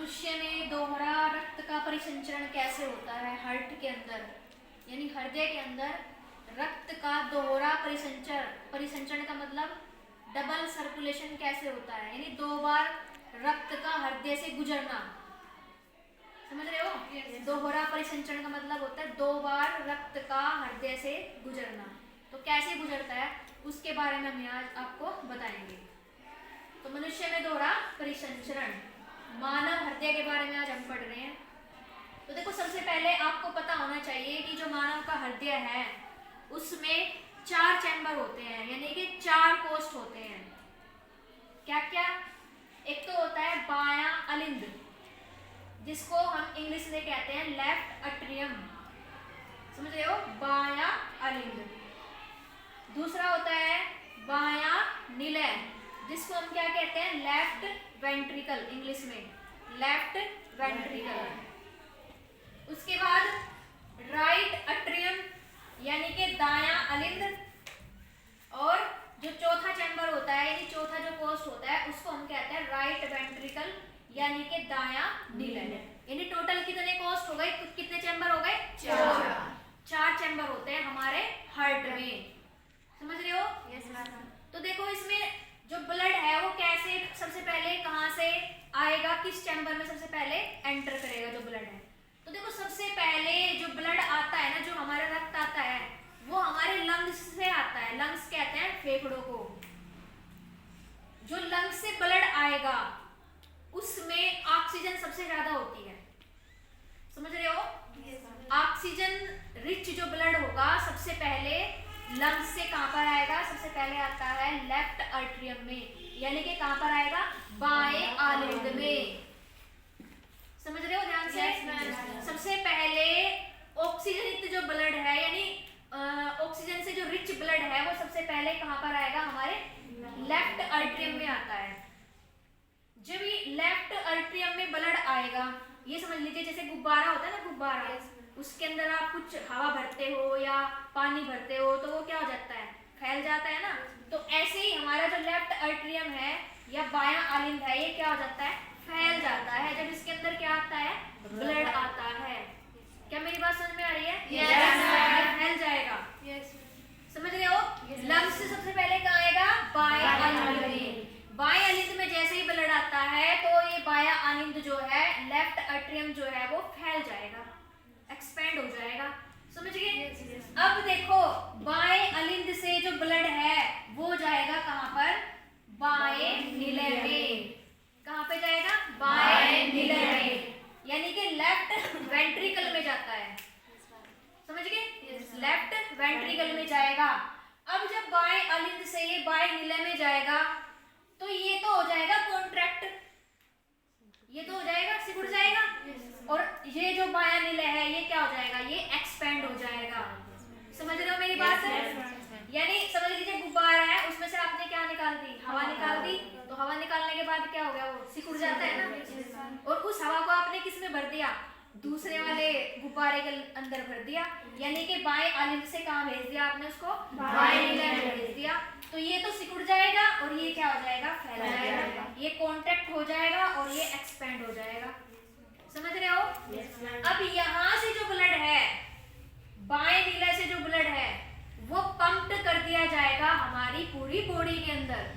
मनुष्य में दोहरा रक्त का परिसंचरण कैसे होता है हार्ट के अंदर, यानी हृदय के अंदर रक्त का दोहरा परिसंचरण का मतलब डबल सर्कुलेशन कैसे होता है, यानी 2 बार रक्त का हृदय से गुजरना। समझ रहे हो? दोहरा परिसंचरण का मतलब होता है 2 बार रक्त का हृदय से गुजरना। तो कैसे गुजरता है उसके बारे में हम आज आपको बताएंगे। तो मनुष्य में दोहरा परिसंचरण, मानव हृदय के बारे में आज हम पढ़ रहे हैं। तो देखो, सबसे पहले आपको पता होना चाहिए कि जो मानव का हृदय है उसमें 4 चैम्बर होते हैं, यानी कि 4 कोष्ठ होते हैं। क्या क्या? एक तो होता है बायां अलिंद, जिसको हम इंग्लिश में कहते हैं लेफ्ट अट्रियम। समझ रहे हो? बायां अलिंद। दूसरा होता है बायां निलय, जिसको हम क्या कहते हैं? लेफ्ट वेंट्रिकल, इंग्लिश में लेफ्ट वेंट्रिकल। उसके बाद राइट अट्रियम, यानी कि दायां अलिंद। और जो चौथा चैम्बर होता है, यानी चौथा जो कोष्ठ होता है, उसको हम कहते हैं राइट वेंट्रिकल, यानी कि दायां निलय। यानी टोटल कितने कोष्ठ हो गए, कितने चैम्बर हो गए? 4 चैम्बर होते हैं हमारे हार्ट में। समझ रहे हो? Yes ma'am. तो देखो, इसमें जो ब्लड है वो कैसे, सबसे पहले कहाँ से आएगा, किस चैम्बर में सबसे पहले एंटर करेगा जो ब्लड है? तो देखो, सबसे पहले जो ब्लड आता है ना, जो हमारा रक्त आता है, वो हमारे लंग्स से आता है। लंग्स कहते हैं फेफड़ों को। जो लंग्स से ब्लड आएगा उसमें ऑक्सीजन सबसे ज्यादा होती है। समझ रहे हो? ऑक्सीजन रिच जो ब्लड होगा सबसे पहले लंग्स से कहां पर आएगा? सबसे पहले आता है लेफ्ट आर्टरियम में, यानी कि कहां पर आएगा? बाएं आलिंद में। समझ रहे हो ध्यान से? सबसे पहले ऑक्सीजन युक्त जो ब्लड है, यानी ऑक्सीजन से जो रिच ब्लड है, वो सबसे पहले कहां पर आएगा? हमारे लेफ्ट आर्टरियम में आता है। जब ये लेफ्ट आर्टरियम में ब्लड आएगा, ये समझ लीजिए जैसे गुब्बारा होता है ना, गुब्बारा, उसके अंदर आप कुछ हवा भरते हो या पानी भरते हो तो वो क्या हो जाता है? फैल जाता है ना। तो ऐसे ही हमारा जो लेफ्ट आर्टरियम है या बायां आलिंद है, ये क्या हो जाता है? फैल जाता है जब इसके अंदर क्या आता है? ब्लड आता है। क्या मेरी बात समझ में आ रही है? यस। फैल जाएगा। यस। समझ रहे हो? लंग्स से सबसे पहले कहाँ आएगा? बाएं आलिंद में। बाएं आलिंद में जैसे ही ब्लड आता है तो ये बायां आलिंद जो है, लेफ्ट आर्टरियम जो है, वो फैल जाएगा, एक्सपेंड हो जाएगा। समझ गए? अब देखो, बाएं अलिंद से जो ब्लड है वो जाएगा कहां पर? बाएं निलय में। कहां पे जाएगा? बाएं निलय में, यानी कि लेफ्ट वेंट्रिकल में जाता है। समझ गए? लेफ्ट वेंट्रिकल में जाएगा। अब जब बाएं अलिंद से ये बाएं निलय में जाएगा तो ये तो हो जाएगा कॉन्ट्रैक्ट, ये तो हो जाएगा, सिकुड़ जाएगा। और ये जो बायां निलय है ये क्या हो जाएगा? ये एक्सपेंड हो जाएगा। समझ रहे हो मेरी बात? यानी समझ लीजिए गुब्बारा है, उसमें से आपने क्या निकाल दी? हवा निकाल दी। तो हवा निकालने के बाद क्या हो गया? वो सिकुड़ जाता है ना। और उस हवा को आपने किस में भर दिया? दूसरे वाले गुब्बारे के अंदर भर दिया, यानी कि बाएं आलिंद से कहां भेज दिया आपने? उसको बाएं निलय में भेज दिया। तो ये तो सिकुड़ जाएगा और ये क्या हो जाएगा? फैल जाएगा। ये कॉन्ट्रैक्ट हो जाएगा और ये एक्सपेंड हो जाएगा। समझ रहे हो? अब यहां से जो ब्लड है, बाएं निलय से जो ब्लड है, वो पंप कर दिया जाएगा हमारी पूरी बॉडी के अंदर।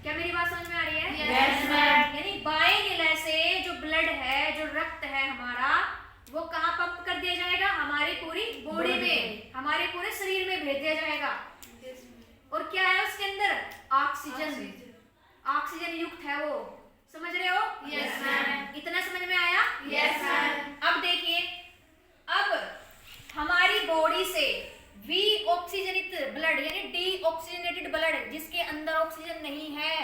क्या मेरी बात समझ में आ रही है? Yes ma'am. यानी बाएं निलय से जो ब्लड है, जो रक्त है हमारा, वो कहां पंप कर दिया जाएगा? हमारी पूरी बॉडी में, हमारे पूरे शरीर में भेज दिया जाएगा। और क्या है उसके अंदर? ऑक्सीजन। ऑक्सीजन युक्त है वो। समझ रहे हो? Yes ma'am. इतना समझ में आया? Yes ma'am. अब देखिए, अब हमारी बॉडी से वी ऑक्सीजनित ब्लड, यानी डी ऑक्सीजनेटेड ब्लड, जिसके अंदर ऑक्सीजन नहीं है,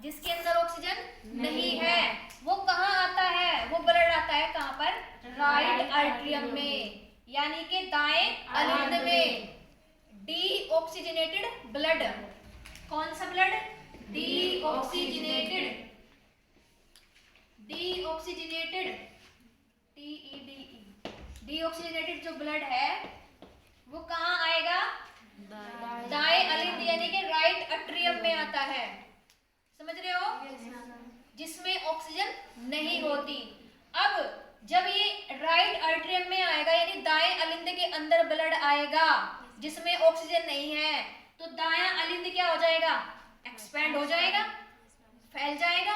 जिसके अंदर ऑक्सीजन नहीं है, वो कहाँ आता है? वो ब्लड आता है कहाँ पर? राइट आर्टरियम में, यानी कि दाएं अलिंद में। डी ऑक्सीजनेटेड ब्लड, कौन सा blood? D oxygenated, D oxygenated, D oxygenated जो ब्लड है वो कहाँ आएगा? दाएं अलिंद, यानी कि राइट अट्रियम में आता है। समझ रहे हो? जिसमें ऑक्सीजन नहीं होती। अब जब ये राइट आर्टरियम में आएगा यानी दाएं अलिंद के अंदर ब्लड आएगा जिसमें ऑक्सीजन नहीं है, तो दायां अलिंद क्या हो जाएगा? एक्सपैंड हो जाएगा, फैल जाएगा,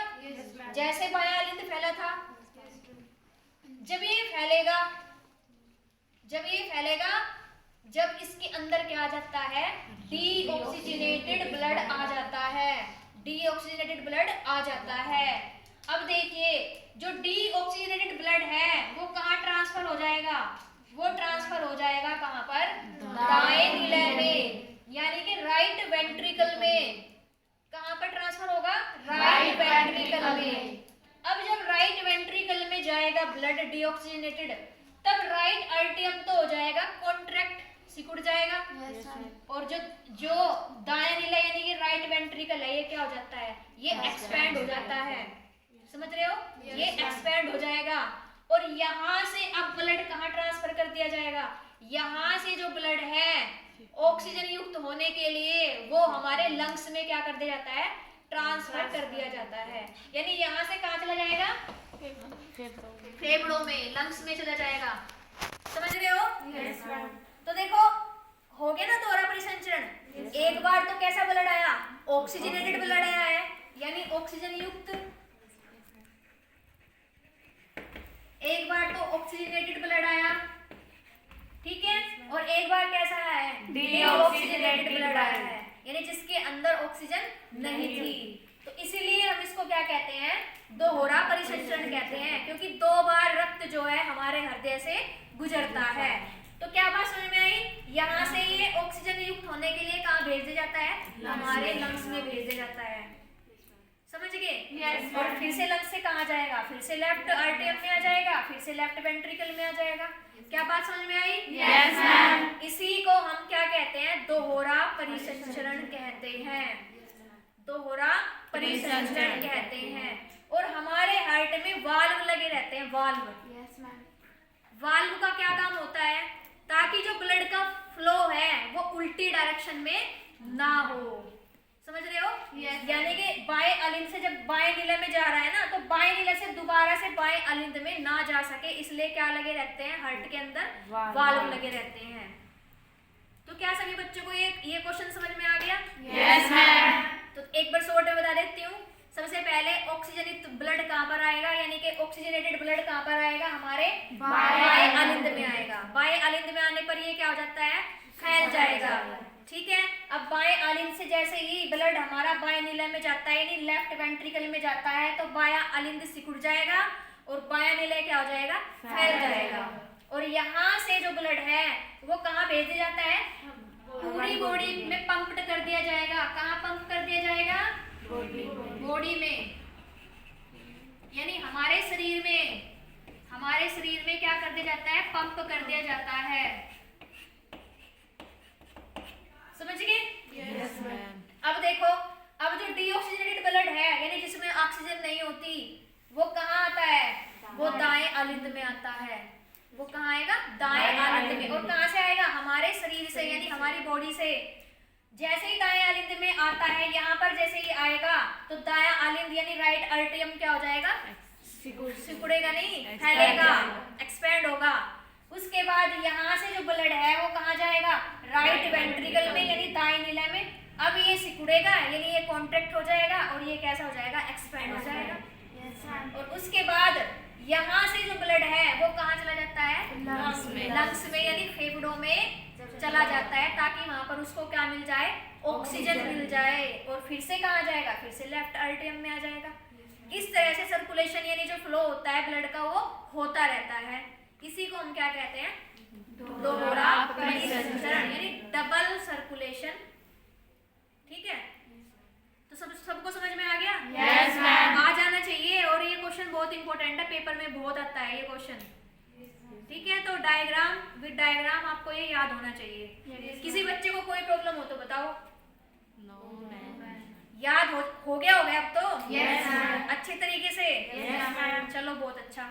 जैसे बायां अलिंद फैला था। जब ये फैलेगा, जब इसके अंदर क्या आ जाता है? डीऑक्सीजनेटेड ब्लड आ जाता है, डीऑक्सीजनेटेड ब्लड आ जाता है। अब देखिए, जो डीऑक्सीजनेटेड ब्लड है वो कहाँ ट्रांसफर हो जाएगा? वो ट्रांसफर हो जाएगा कहाँ पर? दाएं निलय में, यानी कि राइट वेंट्रिकल में। कहाँ पर ट्रांसफर होगा? राइट वेंट्रिकल में। अब जब राइट वेंट्रिकल में जाएगा ब्लड डीऑक्सीजनेटेड, तब राइट आर्टरियम तो हो जाएगा कॉन्ट्रैक्ट, सिकुड़ जाएगा। और जो दायां नीला यानी कि राइट वेंट्रिकल है, ये क्या हो जाता है? ये एक्सपैंड हो जाता है। समझ रहे हो? ये एक्सपैंड हो जाएगा। और यहाँ से अब ब्लड कहाँ ट्रांसफर कर दिया जाएगा? यहाँ से जो ब्लड है ऑक्सीजन युक्त होने के लिए वो हमारे लंग्स में क्या कर दिया जाता है? ट्रांसफर कर दिया जाता है। यानी यहाँ से कहाँ चला जाएगा? फेफड़ों में, लंग्स में चला जाएगा। समझ रहे हो? तो देखो, हो गया ना दोहरा परिसंचरण। एक बार तो कैसा ब्लड आया? ऑक्सीजनेटेड ब्लड आया है, यानी ऑक्सीजन युक्त। एक बार तो ऑक्सीजनेटेड ब्लड आया, ठीक है। और एक बार कैसा आया है? डीऑक्सीजनेटेड ब्लड आया है, यानी जिसके अंदर ऑक्सीजन नहीं थी। तो इसीलिए हम इसको क्या कहते हैं? दोहरा परिसंचरण कहते हैं, क्योंकि दो बार रक्त जो है हमारे हृदय से गुजरता है। तो क्या बात समझ में आई? यहाँ से ये ऑक्सीजन युक्त होने के लिए कहाँ भेज दिया जाता है? हमारे लंग्स में भेज दिया जाता है। समझ गए? और फिर से लंग्स से कहाँ जाएगा? फिर से लेफ्ट आर्टरियम में आ जाएगा, फिर से लेफ्ट वेंट्रिकल में आ जाएगा। क्या बात समझ में आई? Yes ma'am. इसी को हम क्या कहते हैं? दोहरा परिसंचरण कहते हैं, दोहरा परिसंचरण कहते हैं। और हमारे हार्ट में वाल्व लगे रहते हैं, वाल्व। वाल्व का क्या काम होता है? ताकि जो ब्लड का फ्लो है वो उल्टी डायरेक्शन में ना हो। समझ रहे हो? यानी कि बाएं अलिंद से जब बाएं नीले में जा रहा है ना, तो बाएं नीले से दोबारा से बाएं अलिंद में ना जा सके, इसलिए क्या लगे रहते हैं? हार्ट के अंदर वाल्व लगे रहते हैं। तो क्या सभी बच्चों को ये क्वेश्चन समझ में आ गया? Yes ma'am. तो एक बार शॉर्ट में बता देती हूँ। सबसे पहले ऑक्सीजनित ब्लड कहाँ पर आएगा, यानी कि ऑक्सीजनेटेड ब्लड कहाँ पर आएगा? हमारे बाएं अलिंद में आएगा। बाएं अलिंद में आने पर ये क्या हो जाता है? फैल जाएगा, ठीक है। अब बाएं अलिंद से जैसे ही ब्लड हमारा बाएं नीले में जाता है, यानी लेफ्ट वेंट्रिकल में जाता है, तो बायां अलिंद सिकुड़ जाएगा और बायां नीले क्या हो जाएगा? फैल जाएगा। और यहाँ से जो ब्लड है वो कहाँ भेज दिया जाता है? पूरी बॉडी में पंप कर दिया जाएगा। कहाँ पंप कर दिया जाएगा? बॉडी में, यानी हमारे शरीर में क्या कर दिया जाता है? पंप कर दिया जाता है। समझ गए? Yes ma'am. अब देखो, अब जो डीऑक्सीजनेटेड ब्लड है यानी जिसमें ऑक्सीजन नहीं होती, वो कहाँ आता है? वो दाएं अलिंद में आता है। वो कहाँ आएगा? दाएं अलिंद में। और कहाँ से आएगा? हमारे शरीर से, यानी हमारी बॉडी से। जैसे ही दाएं अलिंद में आता है, यहाँ पर जैसे ही आएगा तो दायां अलिंद यानी राइट आर्टरियम क्या हो जाएगा? सिकुड़ेगा नहीं, फैलेगा, एक्सपैंड होगा। उसके बाद यहाँ से जो ब्लड है वो कहाँ जाएगा? राइट वेंट्रिकल में, यानी दाएं नीले में। अब ये सिकुड़ेगा, यानी ये कॉन्ट्रैक्ट हो जाएगा और ये कैसा हो जाएगा? एक्सपैंड हो जाएगा। और उसके बाद यहाँ से जो ब्लड है वो कहाँ चला जाता है? लंग्स में, यानी फेफड़ों में चला जाता है, ताकि वहां पर उसको क्या मिल जाए? ऑक्सीजन मिल जाए। और फिर से कहाँ जाएगा? फिर से लेफ्ट आर्टरियम में आ जाएगा। इस तरह से सर्कुलेशन यानी जो फ्लो होता है ब्लड का वो होता रहता है। इसी को हम क्या कहते हैं? दोहरा परिसंचरण, यानी डबल सर्कुलेशन। ठीक है, तो सबको समझ में आ गया? Yes ma'am. आ जाना चाहिए। और ये क्वेश्चन बहुत इंपॉर्टेंट है, पेपर में बहुत आता है ये क्वेश्चन। ठीक है, तो डायग्राम विद डायग्राम आपको ये याद होना चाहिए। किसी बच्चे को कोई प्रॉब्लम हो तो बताओ। याद हो गया होगा अब तो? Yes ma'am. अच्छे तरीके से? Yes ma'am. चलो बहुत अच्छा।